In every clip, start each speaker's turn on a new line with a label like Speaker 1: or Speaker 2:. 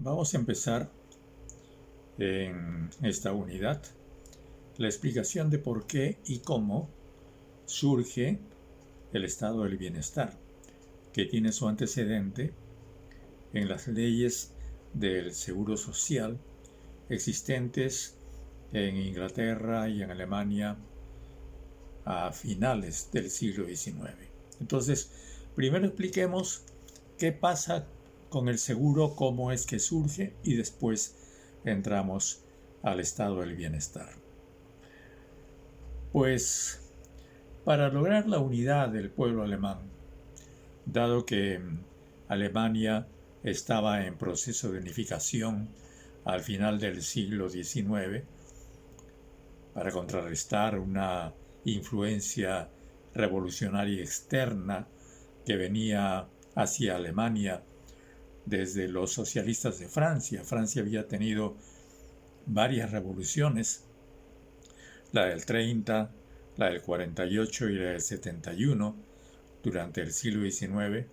Speaker 1: Vamos a empezar en esta unidad la explicación de por qué y cómo surge el estado del bienestar, que tiene su antecedente en las leyes del seguro social existentes en Inglaterra y en Alemania a finales del siglo XIX. Entonces, primero expliquemos qué pasa con el seguro, cómo es que surge y después entramos al estado del bienestar. Pues para lograr la unidad del pueblo alemán, dado que Alemania estaba en proceso de unificación al final del siglo XIX, para contrarrestar una influencia revolucionaria externa que venía hacia Alemania desde los socialistas de Francia. Francia había tenido varias revoluciones, la del 30, la del 48 y la del 71 durante el siglo XIX,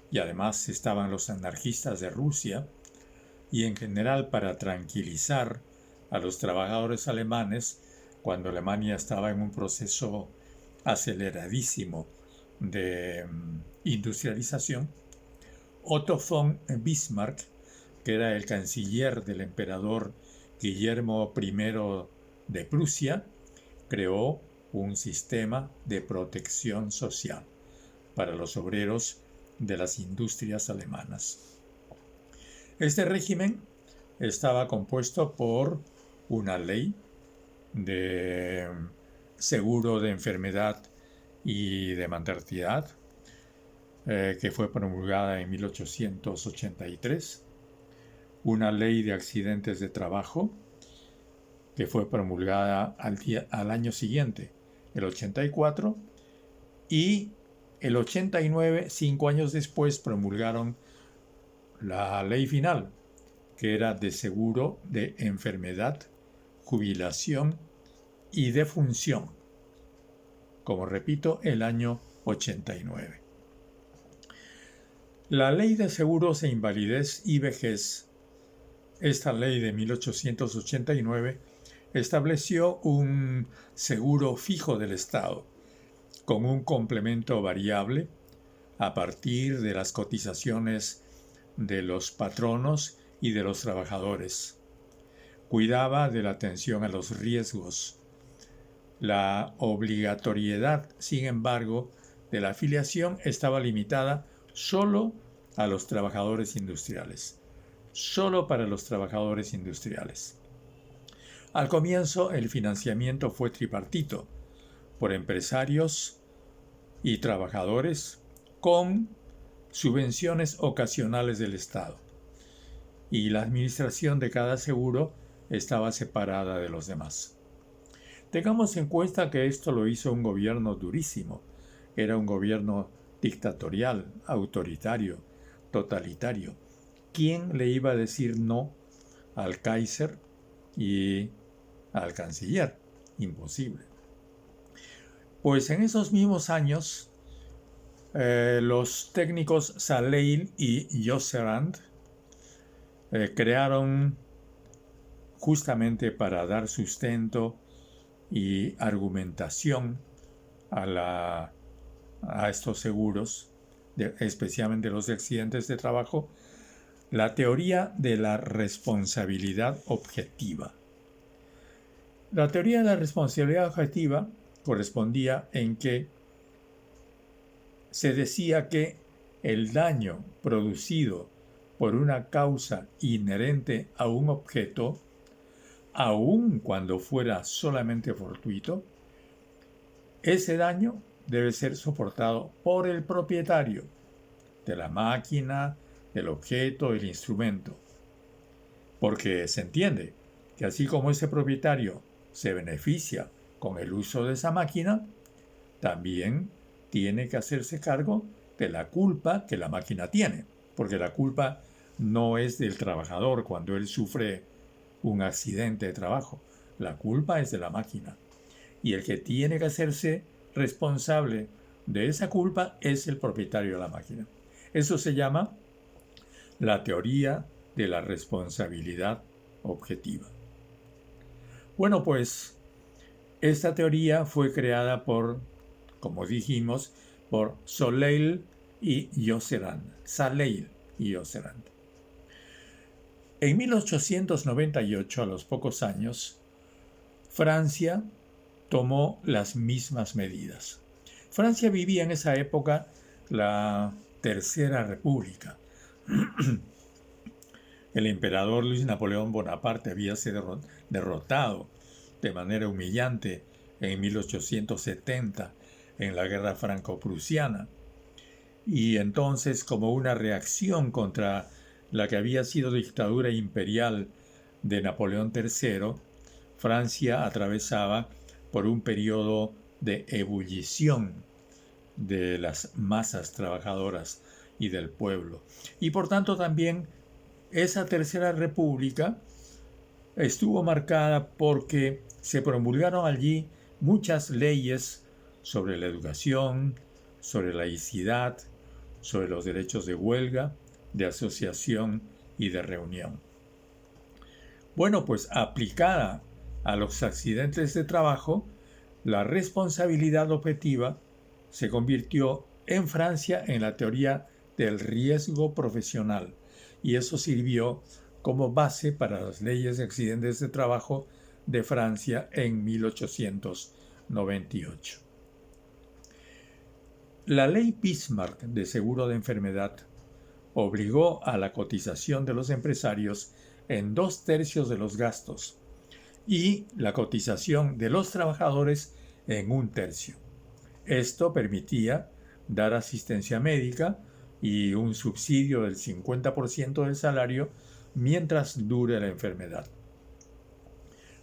Speaker 1: y además estaban los anarquistas de Rusia, y en general para tranquilizar a los trabajadores alemanes cuando Alemania estaba en un proceso aceleradísimo de industrialización. Otto von Bismarck, que era el canciller del emperador Guillermo I de Prusia, creó un sistema de protección social para los obreros de las industrias alemanas. Este régimen estaba compuesto por una ley de seguro de enfermedad y de maternidad, que fue promulgada en 1883, una ley de accidentes de trabajo, que fue promulgada al año siguiente, el 84, y el 89, 5 años después, promulgaron la ley final, que era de seguro de enfermedad, jubilación y defunción, como repito, el año 89. La ley de seguros de invalidez y vejez, esta ley de 1889, estableció un seguro fijo del Estado, con un complemento variable a partir de las cotizaciones de los patronos y de los trabajadores. Cuidaba de la atención a los riesgos. La obligatoriedad, sin embargo, de la afiliación estaba limitada solo a los trabajadores industriales. Solo para los trabajadores industriales. Al comienzo, el financiamiento fue tripartito, por empresarios y trabajadores, con subvenciones ocasionales del Estado, y la administración de cada seguro estaba separada de los demás. Tengamos en cuenta que esto lo hizo un gobierno durísimo, era un gobierno dictatorial, autoritario, totalitario. ¿Quién le iba a decir no al Kaiser y al canciller? Imposible. Pues en esos mismos años, los técnicos Saleil y Josserand crearon, justamente para dar sustento y argumentación a estos seguros, especialmente los de accidentes de trabajo, la teoría de la responsabilidad objetiva. La teoría de la responsabilidad objetiva correspondía en que se decía que el daño producido por una causa inherente a un objeto, aun cuando fuera solamente fortuito, ese daño debe ser soportado por el propietario de la máquina, del objeto, del instrumento. Porque se entiende que así como ese propietario se beneficia con el uso de esa máquina, también tiene que hacerse cargo de la culpa que la máquina tiene, porque la culpa no es del trabajador cuando él sufre un accidente de trabajo, la culpa es de la máquina, y el que tiene que hacerse responsable de esa culpa es el propietario de la máquina. Eso se llama la teoría de la responsabilidad objetiva. Bueno, pues esta teoría fue creada por, como dijimos, por Soleil y Josserand. En 1898, a los pocos años, Francia tomó las mismas medidas. Francia vivía en esa época la Tercera República. El emperador Luis Napoleón Bonaparte había sido derrotado de manera humillante en 1870 en la Guerra Franco-Prusiana. Y entonces, como una reacción contra la que había sido dictadura imperial de Napoleón III, Francia atravesaba por un periodo de ebullición de las masas trabajadoras y del pueblo. Y por tanto también esa Tercera República estuvo marcada porque se promulgaron allí muchas leyes sobre la educación, sobre la laicidad, sobre los derechos de huelga, de asociación y de reunión. Bueno, pues aplicada a los accidentes de trabajo, la responsabilidad objetiva se convirtió en Francia en la teoría del riesgo profesional, y eso sirvió como base para las leyes de accidentes de trabajo de Francia en 1898. La ley Bismarck de seguro de enfermedad obligó a la cotización de los empresarios en 2/3 de los gastos y la cotización de los trabajadores en 1/3. Esto permitía dar asistencia médica y un subsidio del 50% del salario mientras dure la enfermedad.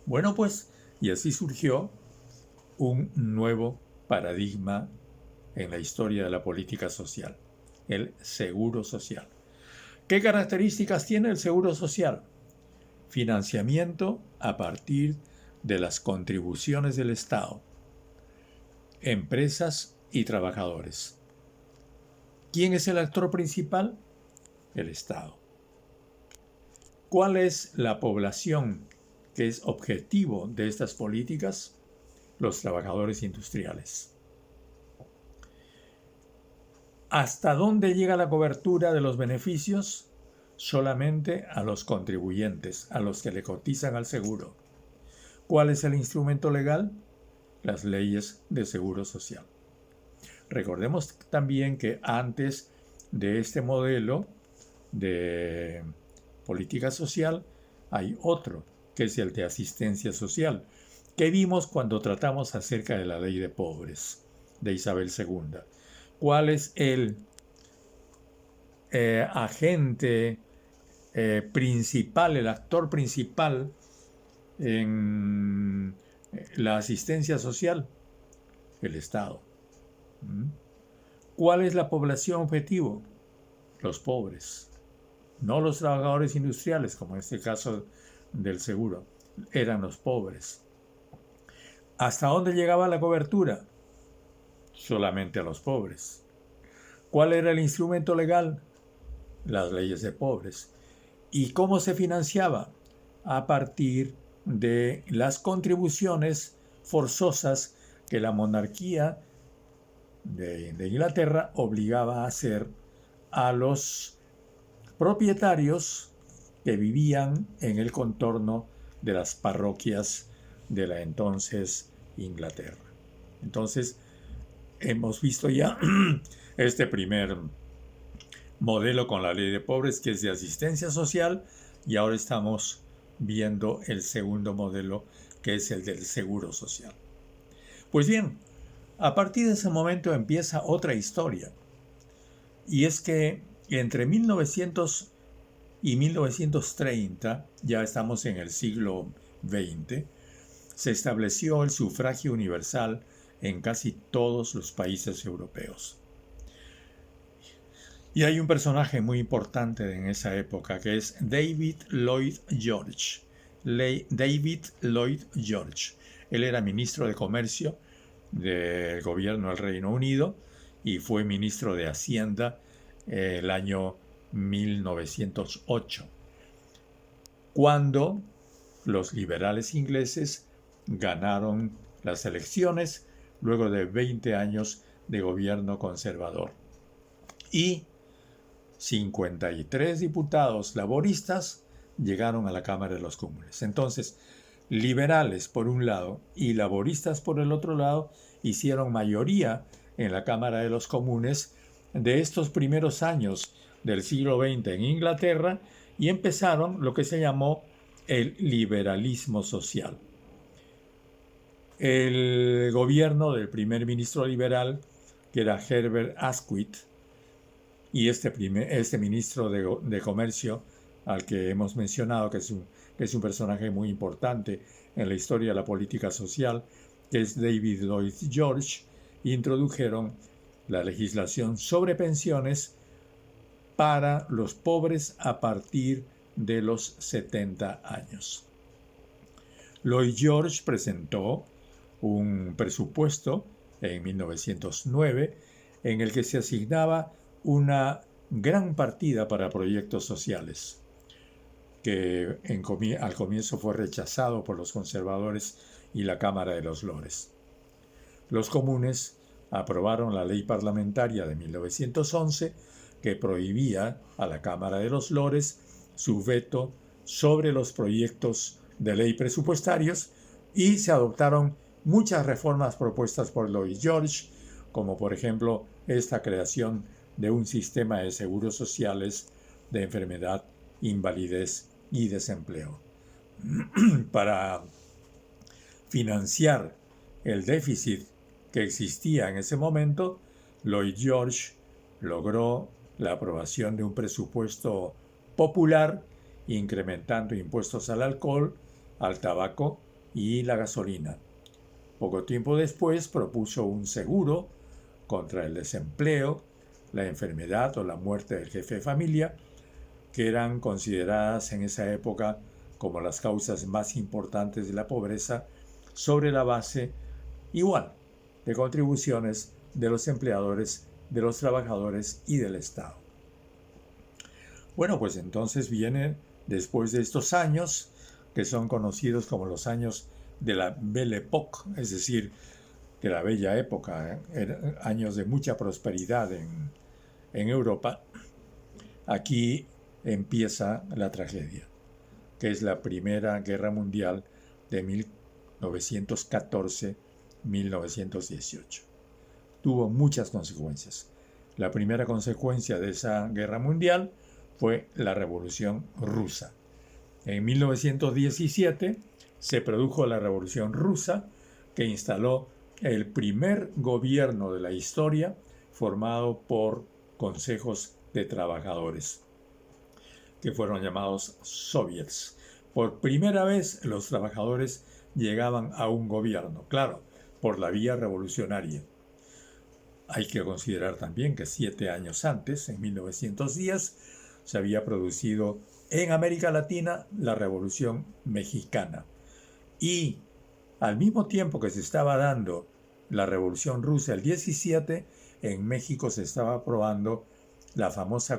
Speaker 1: Bueno, pues, y así surgió un nuevo paradigma en la historia de la política social, el seguro social. ¿Qué características tiene el seguro social? Financiamiento a partir de las contribuciones del Estado, empresas y trabajadores. ¿Quién es el actor principal? El Estado. ¿Cuál es la población que es objetivo de estas políticas? Los trabajadores industriales. ¿Hasta dónde llega la cobertura de los beneficios? Solamente a los contribuyentes, a los que le cotizan al seguro. ¿Cuál es el instrumento legal? Las leyes de seguro social. Recordemos también que antes de este modelo de política social hay otro, que es el de asistencia social, que vimos cuando tratamos acerca de la ley de pobres de Isabel II. ¿Cuál es el agente principal, el actor principal en la asistencia social? El Estado. ¿Cuál es la población objetivo? Los pobres, no los trabajadores industriales, como en este caso del seguro, eran los pobres. ¿Hasta dónde llegaba la cobertura? Solamente a los pobres. ¿Cuál era el instrumento legal? Las leyes de pobres. ¿Y cómo se financiaba? A partir de las contribuciones forzosas que la monarquía de Inglaterra obligaba a hacer a los propietarios que vivían en el contorno de las parroquias de la entonces Inglaterra. Entonces, hemos visto ya este primer modelo con la ley de pobres, que es de asistencia social, y ahora estamos viendo el segundo modelo, que es el del seguro social. Pues bien, a partir de ese momento empieza otra historia, y es que entre 1900 y 1930, ya estamos en el siglo XX, se estableció el sufragio universal en casi todos los países europeos. Y hay un personaje muy importante en esa época, que es David Lloyd George. David Lloyd George. Él era ministro de Comercio del gobierno del Reino Unido y fue ministro de Hacienda el año 1908. cuando los liberales ingleses ganaron las elecciones luego de 20 años de gobierno conservador. Y 53 diputados laboristas llegaron a la Cámara de los Comunes. Entonces, liberales por un lado y laboristas por el otro lado hicieron mayoría en la Cámara de los Comunes de estos primeros años del siglo XX en Inglaterra y empezaron lo que se llamó el liberalismo social. El gobierno del primer ministro liberal, que era Herbert Asquith, y este ministro de Comercio, al que hemos mencionado, que es un personaje muy importante en la historia de la política social, que es David Lloyd George, introdujeron la legislación sobre pensiones para los pobres a partir de los 70 años. Lloyd George presentó un presupuesto en 1909 en el que se asignaba una gran partida para proyectos sociales, que al comienzo fue rechazado por los conservadores y la Cámara de los Lores. Los comunes aprobaron la ley parlamentaria de 1911 que prohibía a la Cámara de los Lores su veto sobre los proyectos de ley presupuestarios y se adoptaron muchas reformas propuestas por Lloyd George, como por ejemplo esta creación de un sistema de seguros sociales de enfermedad, invalidez y desempleo. Para financiar el déficit que existía en ese momento, Lloyd George logró la aprobación de un presupuesto popular, incrementando impuestos al alcohol, al tabaco y la gasolina. Poco tiempo después propuso un seguro contra el desempleo, la enfermedad o la muerte del jefe de familia, que eran consideradas en esa época como las causas más importantes de la pobreza, sobre la base igual de contribuciones de los empleadores, de los trabajadores y del Estado. Bueno, pues entonces viene, después de estos años, que son conocidos como los años de la Belle Époque, es decir, de la bella época, años de mucha prosperidad en Europa, aquí empieza la tragedia, que es la Primera Guerra Mundial de 1914-1918. Tuvo muchas consecuencias. La primera consecuencia de esa guerra mundial fue la Revolución Rusa. En 1917 se produjo la Revolución Rusa, que instaló el primer gobierno de la historia formado por consejos de trabajadores, que fueron llamados soviets. Por primera vez los trabajadores llegaban a un gobierno, claro, por la vía revolucionaria. Hay que considerar también que 7 años antes, en 1910, se había producido en América Latina la Revolución Mexicana. Y al mismo tiempo que se estaba dando la Revolución Rusa el 17, en México se estaba aprobando la famosa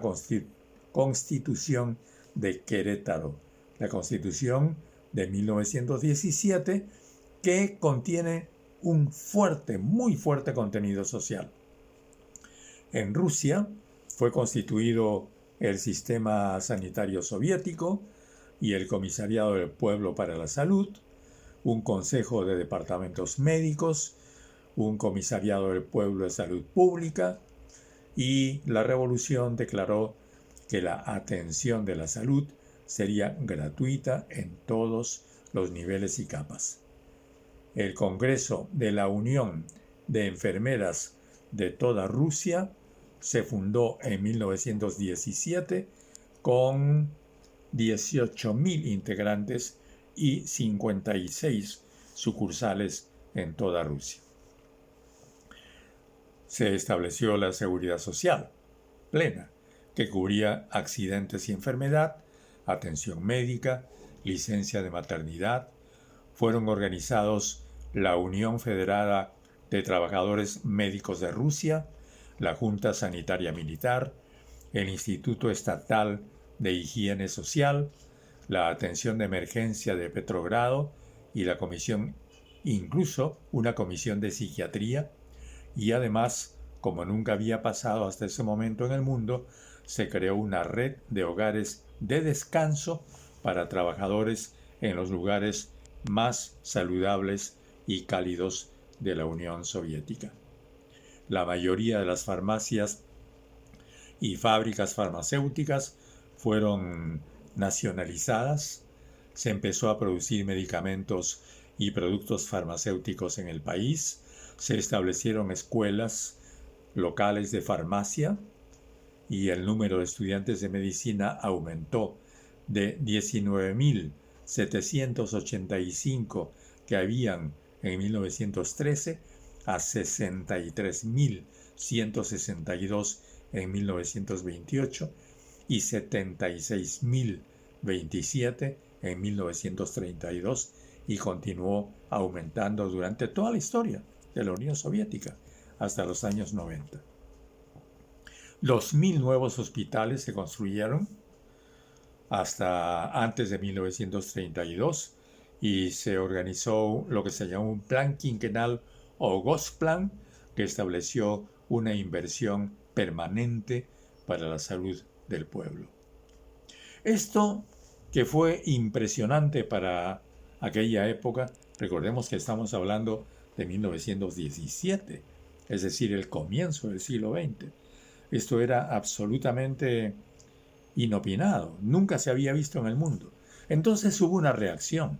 Speaker 1: Constitución de Querétaro, la Constitución de 1917, que contiene un muy fuerte contenido social. En Rusia fue constituido el sistema sanitario soviético y el Comisariado del Pueblo para la Salud, un consejo de departamentos médicos, un comisariado del pueblo de salud pública, y la revolución declaró que la atención de la salud sería gratuita en todos los niveles y capas. El Congreso de la Unión de Enfermeras de toda Rusia se fundó en 1917 con 18.000 integrantes y 56 sucursales en toda Rusia. Se estableció la seguridad social plena, que cubría accidentes y enfermedad, atención médica, licencia de maternidad. Fueron organizados la Unión Federada de Trabajadores Médicos de Rusia, la Junta Sanitaria Militar, el Instituto Estatal de Higiene Social, la atención de emergencia de Petrogrado y la comisión, incluso una comisión de psiquiatría, y además, como nunca había pasado hasta ese momento en el mundo, se creó una red de hogares de descanso para trabajadores en los lugares más saludables y cálidos de la Unión Soviética. La mayoría de las farmacias y fábricas farmacéuticas fueron nacionalizadas, se empezó a producir medicamentos y productos farmacéuticos en el país, se establecieron escuelas locales de farmacia y el número de estudiantes de medicina aumentó de 19.785 que habían en 1913 a 63.162 en 1928 y 76.027 en 1932 y continuó aumentando durante toda la historia de la Unión Soviética hasta los años 90. 2.000 nuevos hospitales se construyeron hasta antes de 1932 y se organizó lo que se llamó un plan quinquenal o Gosplan, que estableció una inversión permanente para la salud del pueblo. Esto, que fue impresionante para aquella época, recordemos que estamos hablando de 1917, es decir, el comienzo del siglo XX. Esto era absolutamente inopinado, nunca se había visto en el mundo. Entonces hubo una reacción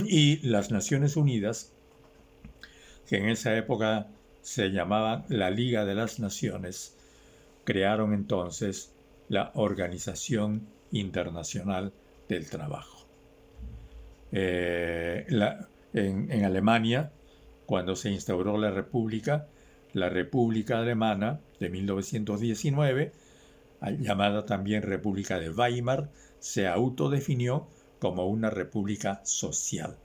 Speaker 1: y las Naciones Unidas, que en esa época se llamaba la Liga de las Naciones, crearon entonces la Organización Internacional del Trabajo. En Alemania, cuando se instauró la República Alemana de 1919, llamada también República de Weimar, se autodefinió como una república social.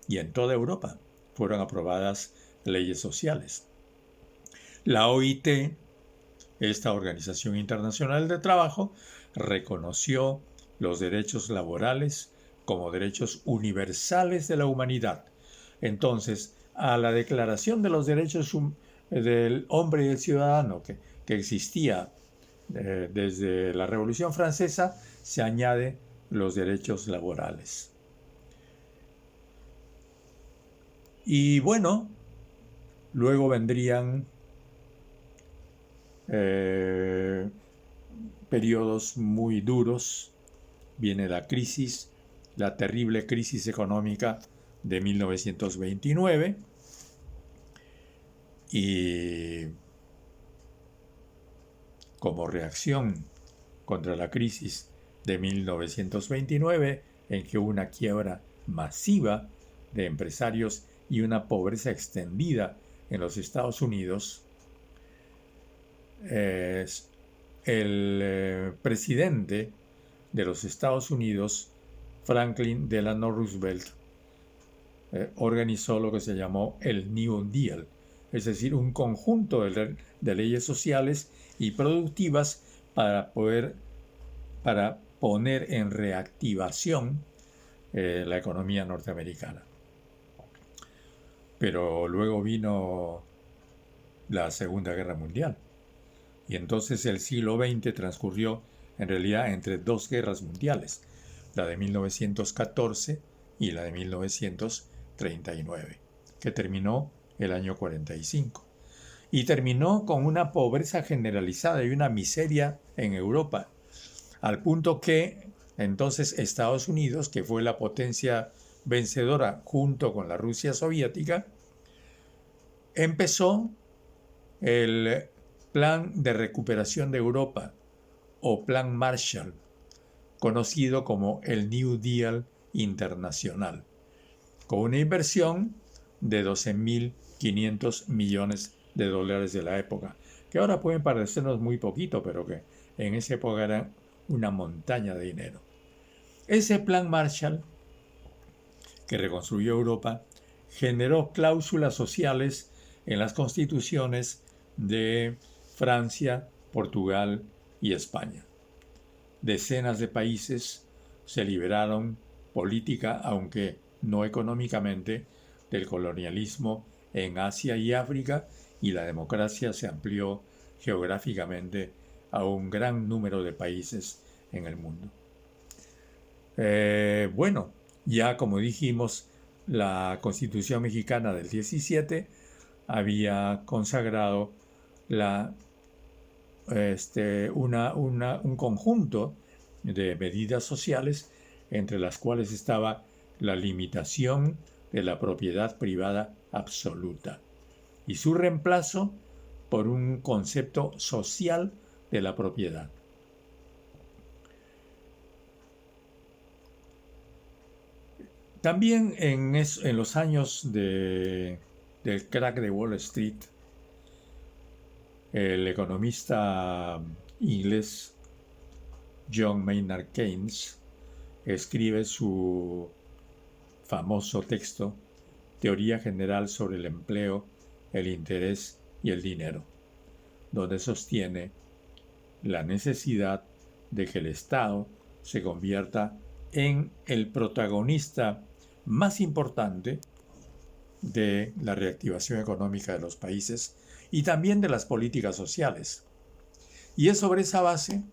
Speaker 1: Y en toda Europa fueron aprobadas leyes sociales. La OIT, esta Organización Internacional del Trabajo, reconoció los derechos laborales como derechos universales de la humanidad. Entonces, a la Declaración de los Derechos del Hombre y del Ciudadano, que existía desde la Revolución Francesa, se añade los derechos laborales. Y bueno, luego vendrían periodos muy duros. Viene la terrible crisis económica de 1929 y como reacción contra la crisis de 1929, en que hubo una quiebra masiva de empresarios y una pobreza extendida en los Estados Unidos, el presidente de los Estados Unidos, Franklin Delano Roosevelt, organizó lo que se llamó el New Deal, es decir, un conjunto de leyes sociales y productivas para poner en reactivación la economía norteamericana. Pero luego vino la Segunda Guerra Mundial y entonces el siglo XX transcurrió en realidad entre dos guerras mundiales, la de 1914 y la de 1939, que terminó el año 45. Y terminó con una pobreza generalizada y una miseria en Europa, al punto que entonces Estados Unidos, que fue la potencia vencedora junto con la Rusia soviética, empezó el Plan de Recuperación de Europa, o Plan Marshall, conocido como el New Deal Internacional, con una inversión de 12.500 millones de dólares de la época, que ahora pueden parecernos muy poquito, pero que en esa época era una montaña de dinero. Ese Plan Marshall, que reconstruyó Europa, generó cláusulas sociales en las constituciones de Francia, Portugal y España. Decenas de países se liberaron política, aunque no económicamente, del colonialismo en Asia y África, y la democracia se amplió geográficamente a un gran número de países en el mundo. Bueno, ya como dijimos, la Constitución mexicana del 17 había consagrado un conjunto de medidas sociales, entre las cuales estaba la limitación de la propiedad privada absoluta y su reemplazo por un concepto social de la propiedad. También en los años del crack de Wall Street, el economista inglés John Maynard Keynes escribe su famoso texto Teoría General sobre el Empleo, el Interés y el Dinero, donde sostiene la necesidad de que el Estado se convierta en el protagonista más importante de la reactivación económica de los países y también de las políticas sociales. Y es sobre esa base,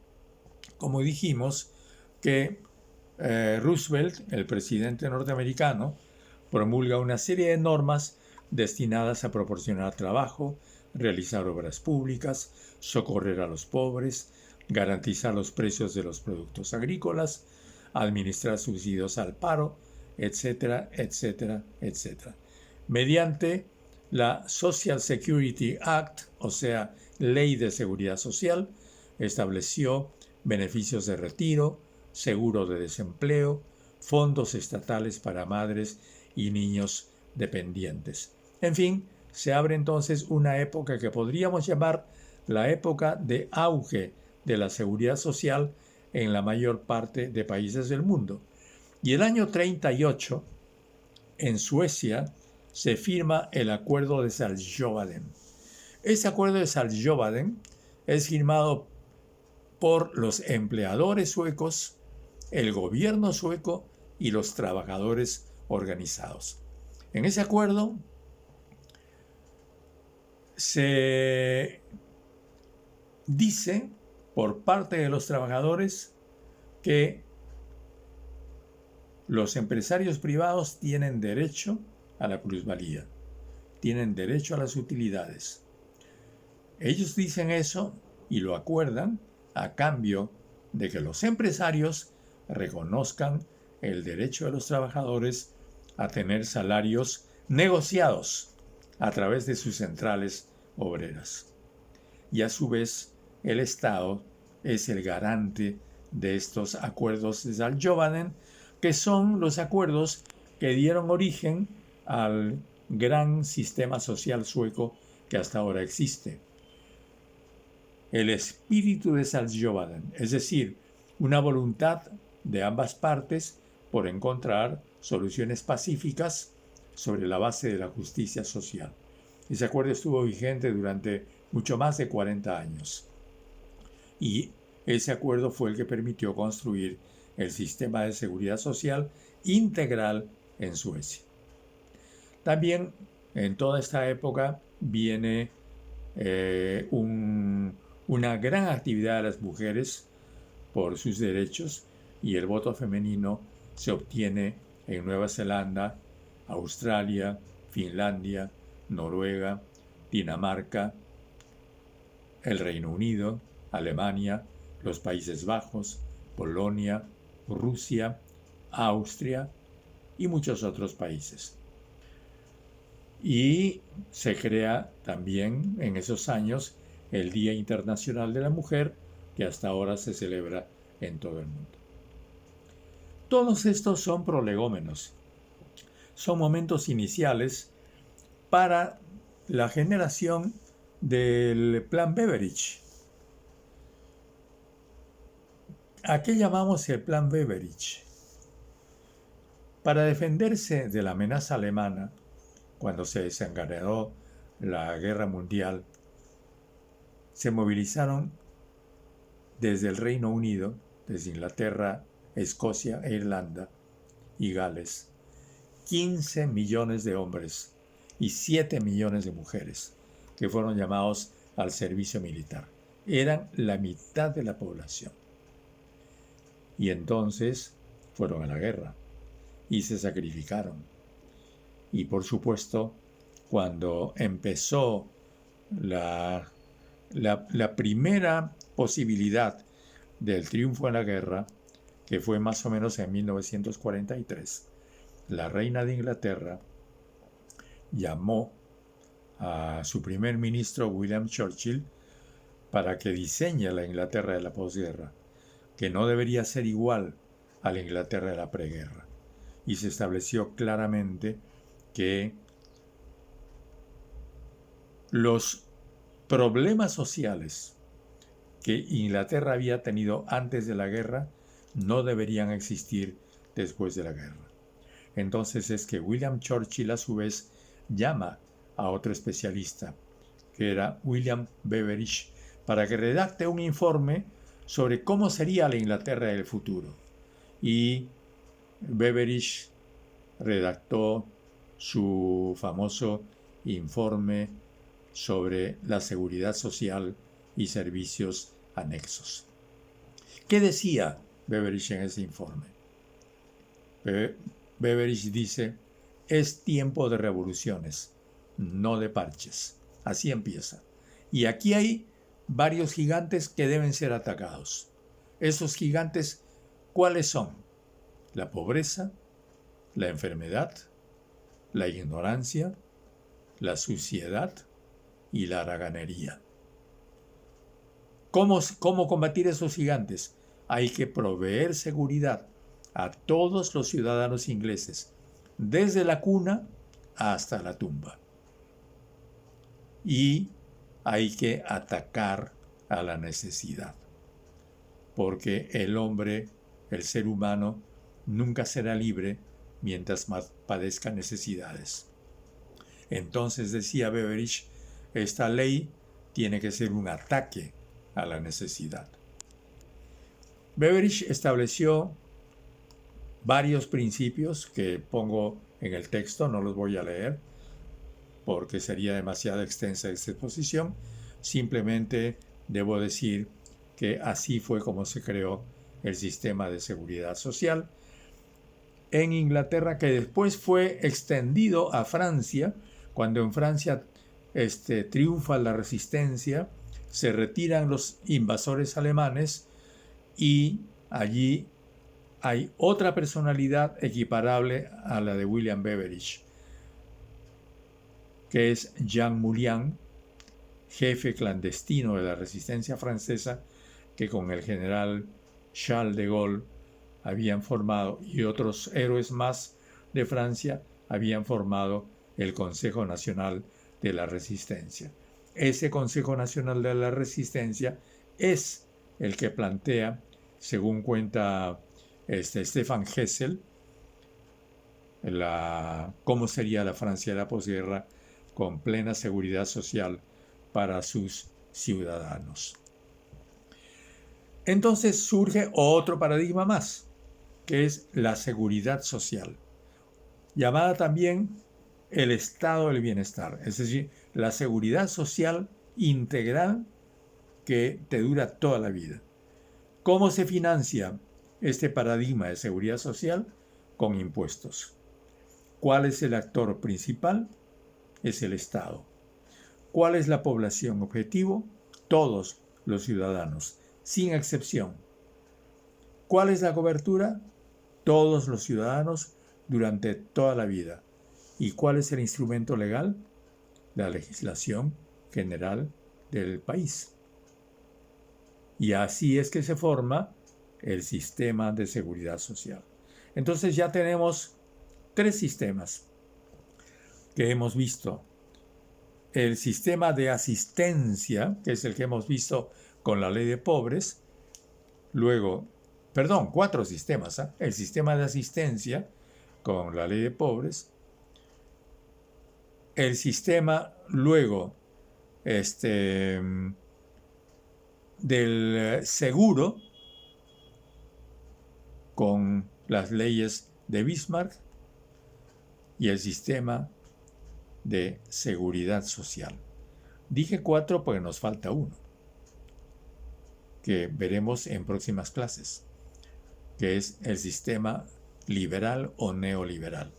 Speaker 1: como dijimos, que Roosevelt, el presidente norteamericano, promulga una serie de normas destinadas a proporcionar trabajo, realizar obras públicas, socorrer a los pobres, garantizar los precios de los productos agrícolas, administrar subsidios al paro, etcétera, etcétera, etcétera. Mediante la Social Security Act, o sea, Ley de Seguridad Social, estableció beneficios de retiro, seguro de desempleo, fondos estatales para madres y niños dependientes. En fin, se abre entonces una época que podríamos llamar la época de auge de la seguridad social en la mayor parte de países del mundo. Y el año 38, en Suecia, se firma el Acuerdo de Saltsjöbaden. Ese Acuerdo de Saltsjöbaden es firmado por los empleadores suecos, el gobierno sueco y los trabajadores organizados. En ese acuerdo se dice por parte de los trabajadores que los empresarios privados tienen derecho a la plusvalía, tienen derecho a las utilidades. Ellos dicen eso y lo acuerdan a cambio de que los empresarios reconozcan el derecho de los trabajadores a tener salarios negociados a través de sus centrales obreras. Y a su vez, el Estado es el garante de estos acuerdos de Saltsjöbaden, que son los acuerdos que dieron origen al gran sistema social sueco que hasta ahora existe. El espíritu de Saltsjöbaden, es decir, una voluntad de ambas partes por encontrar soluciones pacíficas sobre la base de la justicia social. Ese acuerdo estuvo vigente durante mucho más de 40 años. Y ese acuerdo fue el que permitió construir el sistema de seguridad social integral en Suecia. También en toda esta época viene una gran actividad de las mujeres por sus derechos, y el voto femenino se obtiene en Nueva Zelanda, Australia, Finlandia, Noruega, Dinamarca, el Reino Unido, Alemania, los Países Bajos, Polonia, Rusia, Austria y muchos otros países. Y se crea también en esos años el Día Internacional de la Mujer, que hasta ahora se celebra en todo el mundo. Todos estos son prolegómenos, son momentos iniciales para la generación del Plan Beveridge. ¿A qué llamamos el Plan Beveridge? Para defenderse de la amenaza alemana, cuando se desencadenó la Guerra Mundial, se movilizaron desde el Reino Unido, desde Inglaterra, Escocia e Irlanda y Gales. 15 millones de hombres y 7 millones de mujeres que fueron llamados al servicio militar. Eran la mitad de la población. Y entonces fueron a la guerra y se sacrificaron. Y por supuesto, cuando empezó la primera posibilidad del triunfo en la guerra, que fue más o menos en 1943, la reina de Inglaterra llamó a su primer ministro William Churchill para que diseñe la Inglaterra de la posguerra, que no debería ser igual a la Inglaterra de la preguerra. Y se estableció claramente que los problemas sociales que Inglaterra había tenido antes de la guerra no deberían existir después de la guerra. Entonces es que William Churchill a su vez llama a otro especialista, que era William Beveridge, para que redacte un informe sobre cómo sería la Inglaterra del futuro. Y Beveridge redactó su famoso informe sobre la seguridad social y servicios anexos. ¿Qué decía Beveridge en ese informe? Beveridge dice: es tiempo de revoluciones, no de parches. Así empieza. Y aquí hay varios gigantes que deben ser atacados. Esos gigantes, ¿cuáles son? La pobreza, la enfermedad, la ignorancia, la suciedad y la haraganería. ¿Cómo combatir esos gigantes? Hay que proveer seguridad a todos los ciudadanos ingleses, desde la cuna hasta la tumba. Y hay que atacar a la necesidad, porque el hombre, el ser humano, nunca será libre mientras padezca necesidades. Entonces, decía Beveridge, esta ley tiene que ser un ataque a la necesidad. Beveridge estableció varios principios que pongo en el texto, no los voy a leer porque sería demasiado extensa esta exposición. Simplemente debo decir que así fue como se creó el sistema de seguridad social en Inglaterra, que después fue extendido a Francia. Cuando en Francia triunfa la resistencia, se retiran los invasores alemanes y allí hay otra personalidad equiparable a la de William Beveridge, que es Jean Moulin, jefe clandestino de la resistencia francesa, que con el general Charles de Gaulle habían formado, y otros héroes más de Francia habían formado el Consejo Nacional de la Resistencia. Ese Consejo Nacional de la Resistencia es el que plantea, según cuenta Stefan Hessel, cómo sería la Francia de la posguerra con plena seguridad social para sus ciudadanos. Entonces surge otro paradigma más, que es la seguridad social, llamada también el estado del bienestar, es decir, la seguridad social integral que te dura toda la vida. ¿Cómo se financia este paradigma de seguridad social? Con impuestos. ¿Cuál es el actor principal? Es el Estado. ¿Cuál es la población objetivo? Todos los ciudadanos, sin excepción. ¿Cuál es la cobertura? Todos los ciudadanos durante toda la vida. ¿Y cuál es el instrumento legal? La legislación general del país. Y así es que se forma el sistema de seguridad social. Entonces ya tenemos tres sistemas que hemos visto. El sistema de asistencia, que es el que hemos visto con la ley de pobres. Luego, cuatro sistemas. El sistema de asistencia con la ley de pobres. El sistema luego del seguro con las leyes de Bismarck y el sistema de seguridad social. Dije 4 porque nos falta uno, que veremos en próximas clases, que es el sistema liberal o neoliberal.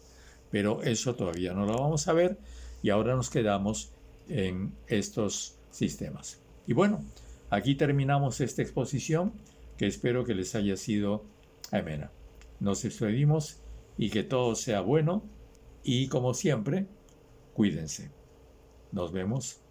Speaker 1: Pero eso todavía no lo vamos a ver y ahora nos quedamos en estos sistemas. Y bueno, aquí terminamos esta exposición que espero que les haya sido amena. Nos despedimos y que todo sea bueno y como siempre, cuídense. Nos vemos